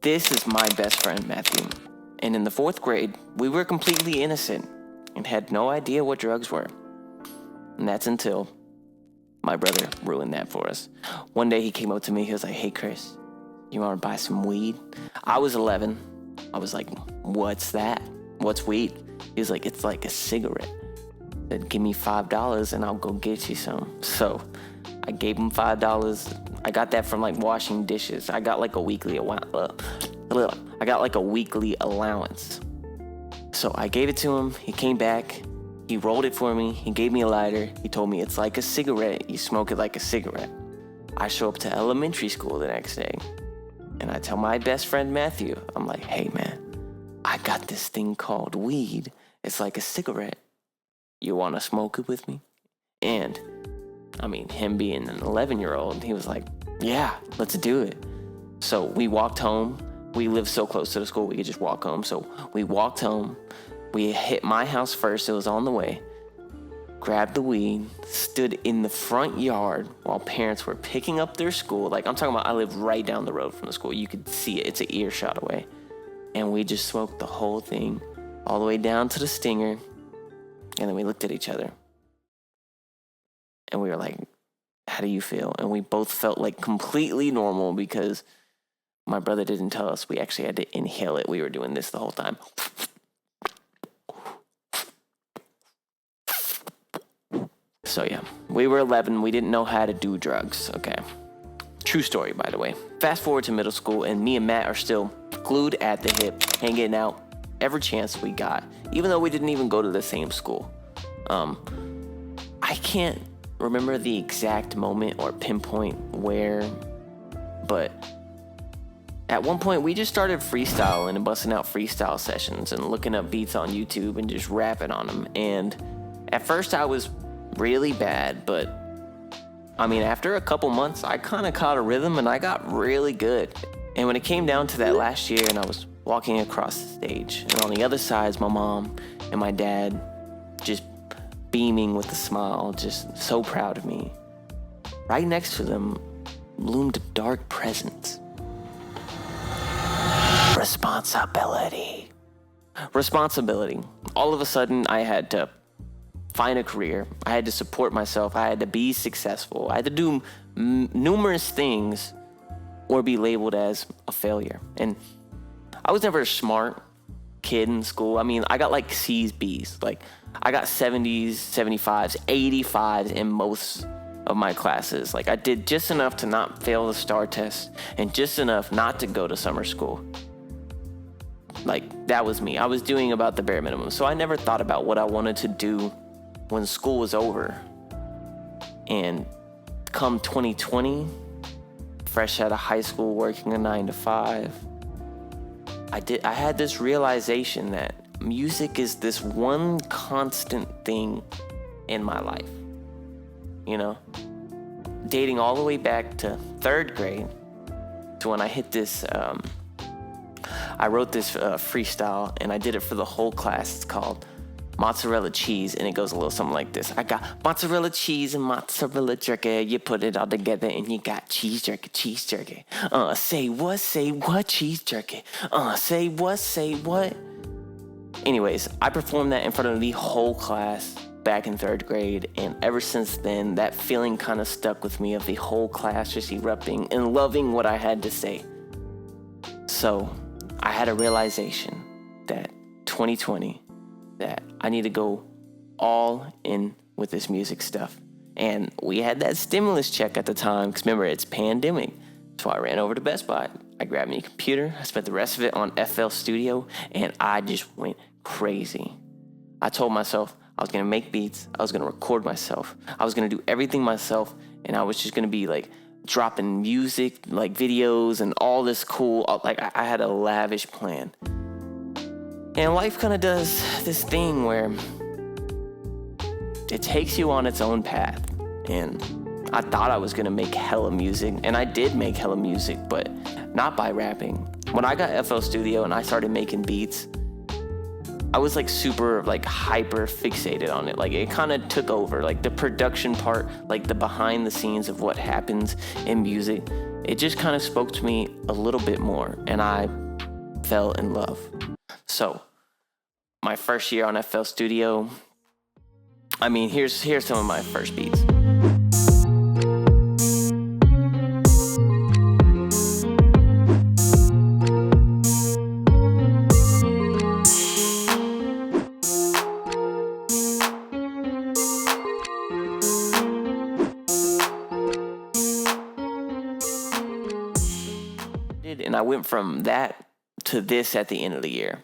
This is my best friend, Matthew. And in the 4th grade, we were completely innocent and had no idea what drugs were. And that's until my brother ruined that for us. One day he came up to me, he was like, "Hey Chris, you wanna buy some weed?" I was 11. I was like, "What's that? What's weed?" He was like, "It's like a cigarette." I said, "Give me $5 and I'll go get you some." So I gave him $5. I got that from like washing dishes. I got like a weekly allowance. So I gave it to him. He came back. He rolled it for me. He gave me a lighter. He told me it's like a cigarette. You smoke it like a cigarette. I show up to elementary school the next day and I tell my best friend Matthew, I'm like, "Hey man, I got this thing called weed. It's like a cigarette. You want to smoke it with me?" And I mean, him being an 11-year-old, he was like, "Yeah, let's do it." So we walked home. We lived so close to the school, we could just walk home. So we walked home. We hit my house first. It was on the way. Grabbed the weed, stood in the front yard while parents were picking up their school. Like, I'm talking about, I lived right down the road from the school. You could see it. It's an earshot away. And we just smoked the whole thing all the way down to the stinger. And then we looked at each other. And we were like, "How do you feel?" And we both felt like completely normal because my brother didn't tell us. We actually had to inhale it. We were doing this the whole time. So yeah, we were 11. We didn't know how to do drugs, okay? True story, by the way. Fast forward to middle school, and me and Matt are still glued at the hip, hanging out every chance we got, even though we didn't even go to the same school. I can't remember the exact moment or pinpoint where, but at one point we just started freestyling and busting out freestyle sessions and looking up beats on YouTube and just rapping on them. And at first I was really bad, but I mean, after a couple months, I kind of caught a rhythm and I got really good. And when it came down to that last year and I was walking across the stage, and on the other side is my mom and my dad just beaming with a smile, just so proud of me. Right next to them loomed a dark presence. Responsibility. All of a sudden, I had to find a career. I had to support myself. I had to be successful. I had to do numerous things or be labeled as a failure. And I was never a smart kid in school. I mean, I got like C's, B's. Like, I got 70s, 75s, 85s in most of my classes. Like, I did just enough to not fail the STAR test and just enough not to go to summer school. Like, that was me. I was doing about the bare minimum. So I never thought about what I wanted to do when school was over. And come 2020, fresh out of high school, working a 9-to-5, I had this realization that music is this one constant thing in my life. You know, dating all the way back to 3rd grade to when I hit this, I wrote this freestyle and I did it for the whole class. It's called Mozzarella Cheese, and it goes a little something like this. I got mozzarella cheese and mozzarella jerky. You put it all together and you got cheese jerky. Say what, cheese jerky. Say what. Anyways, I performed that in front of the whole class back in 3rd grade, and ever since then, that feeling kind of stuck with me of the whole class just erupting and loving what I had to say. So I had a realization that 2020, that I need to go all in with this music stuff. And we had that stimulus check at the time, because remember, it's pandemic. So I ran over to Best Buy. I grabbed me a computer. I spent the rest of it on FL Studio, and I just went crazy. I told myself I was going to make beats. I was going to record myself. I was going to do everything myself, and I was just going to be like dropping music, like videos and all this cool, like I had a lavish plan. And life kind of does this thing where it takes you on its own path. And I thought I was gonna make hella music, and I did make hella music, but not by rapping. When I got FL Studio and I started making beats, I was like super like hyper fixated on it. Like, it kind of took over, like the production part, like the behind the scenes of what happens in music. it just kind of spoke to me a little bit more, and I fell in love. So, my first year on FL Studio, I mean, here's some of my first beats. And I went from that to this at the end of the year.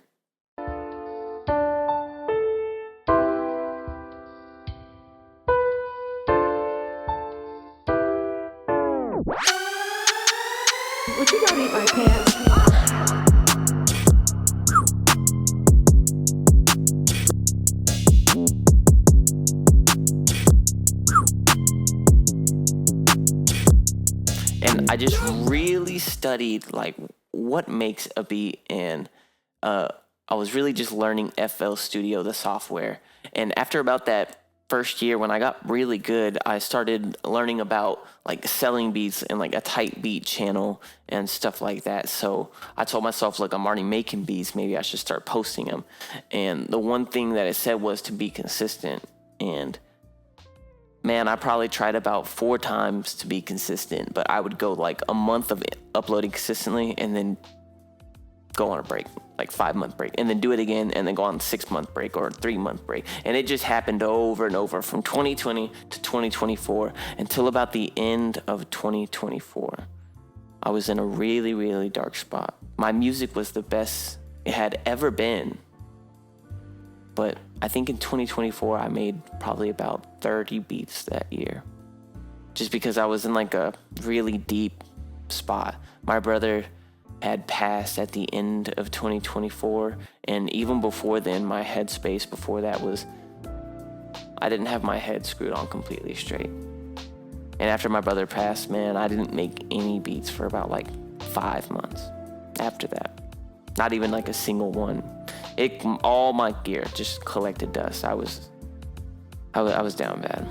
Would you go eat my pants? And I just really studied like what makes a beat, and I was really just learning FL Studio, the software. And after about that first year, when I got really good, I started learning about like selling beats and like a tight beat channel and stuff like that. So I told myself, look, I'm already making beats, maybe I should start posting them. And the one thing that it said was to be consistent. And man, I probably tried about 4 times to be consistent, but I would go like a month of uploading consistently and then go on a break, like 5-month break, and then do it again, and then go on a 6-month break or a 3-month break. And it just happened over and over from 2020 to 2024 until about the end of 2024. I was in a really, really dark spot. My music was the best it had ever been. But I think in 2024, I made probably about 30 beats that year. Just because I was in like a really deep spot. My brother had passed at the end of 2024. And even before then, my headspace before that was, I didn't have my head screwed on completely straight. And after my brother passed, man, I didn't make any beats for about like 5 months after that. Not even like a single one. All my gear just collected dust. I was down bad.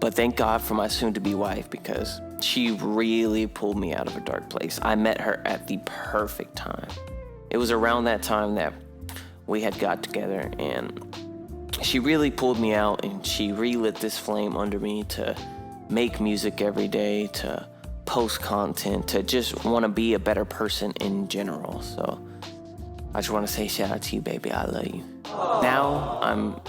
But thank God for my soon-to-be wife, because she really pulled me out of a dark place. I met her at the perfect time. It was around that time that we had got together, and she really pulled me out, and she relit this flame under me to make music every day, to post content, to just want to be a better person in general. So I just want to say shout out to you, baby. I love you. Now I'm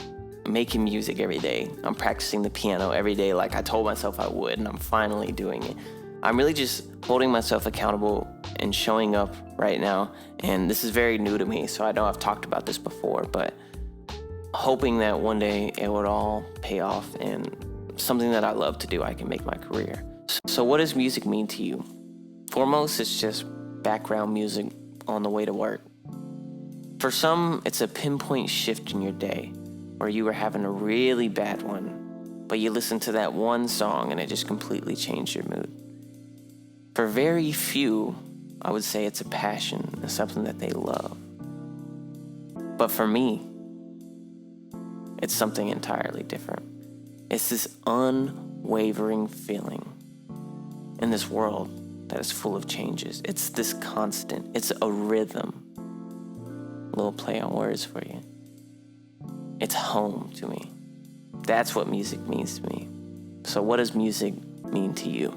making music every day. I'm practicing the piano every day like I told myself I would, and I'm finally doing it. I'm really just holding myself accountable and showing up right now. And this is very new to me, so I know I've talked about this before, but hoping that one day it would all pay off and something that I love to do, I can make my career. So what does music mean to you? Foremost, it's just background music on the way to work. For some, it's a pinpoint shift in your day where you were having a really bad one, but you listen to that one song and it just completely changed your mood. For very few, I would say it's a passion and something that they love. But for me, it's something entirely different. It's this unwavering feeling in this world that is full of changes. It's this constant. It's a rhythm. A little play on words for you. It's home to me. That's what music means to me. So what does music mean to you?